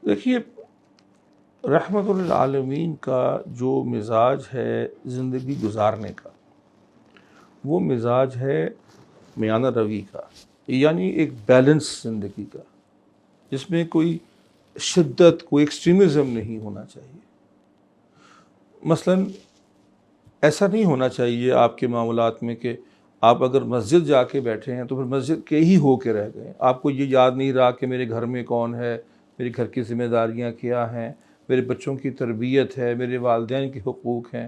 دیکھیے، رحمت للعالمین کا جو مزاج ہے زندگی گزارنے کا، وہ مزاج ہے میانہ روی کا، یعنی ایک بیلنس زندگی کا، جس میں کوئی شدت، کوئی ایکسٹریمزم نہیں ہونا چاہیے۔ مثلاً ایسا نہیں ہونا چاہیے آپ کے معاملات میں کہ آپ اگر مسجد جا کے بیٹھے ہیں تو پھر مسجد کے ہی ہو کے رہ گئے، آپ کو یہ یاد نہیں رہا کہ میرے گھر میں کون ہے، میرے گھر کی ذمہ داریاں کیا ہیں، میرے بچوں کی تربیت ہے، میرے والدین کے حقوق ہیں،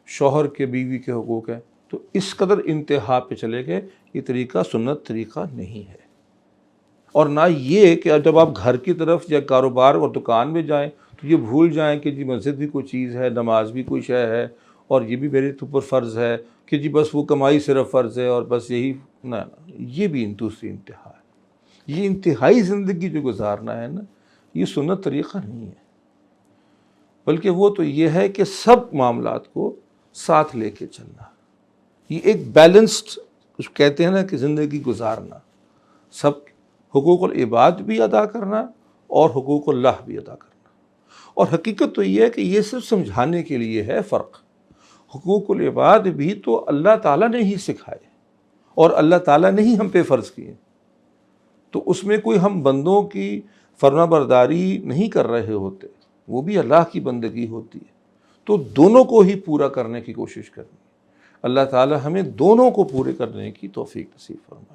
شوہر کے بیوی کے حقوق ہیں۔ تو اس قدر انتہا پہ چلے گئے، یہ طریقہ سنت طریقہ نہیں ہے۔ اور نہ یہ کہ جب آپ گھر کی طرف یا کاروبار اور دکان میں جائیں تو یہ بھول جائیں کہ جی مسجد بھی کوئی چیز ہے، نماز بھی کوئی شے ہے، اور یہ بھی میرے اوپر فرض ہے کہ جی بس وہ کمائی صرف فرض ہے اور بس یہی نہ، یہ بھی دوسری انتہا ہے۔ یہ انتہائی زندگی جو گزارنا ہے نا، یہ سنت طریقہ نہیں ہے، بلکہ وہ تو یہ ہے کہ سب معاملات کو ساتھ لے کے چلنا۔ یہ ایک بیلنسڈ کچھ کہتے ہیں نا کہ زندگی گزارنا، سب حقوق العباد بھی ادا کرنا اور حقوق اللہ بھی ادا کرنا۔ اور حقیقت تو یہ ہے کہ یہ صرف سمجھانے کے لیے ہے فرق۔ حقوق العباد بھی تو اللہ تعالیٰ نے ہی سکھائے اور اللہ تعالیٰ نے ہی ہم پہ فرض کیے، تو اس میں کوئی ہم بندوں کی فرما برداری نہیں کر رہے ہوتے، وہ بھی اللہ کی بندگی ہوتی ہے۔ تو دونوں کو ہی پورا کرنے کی کوشش کرنی ہے۔ اللہ تعالیٰ ہمیں دونوں کو پورے کرنے کی توفیق نصیب فرمائے۔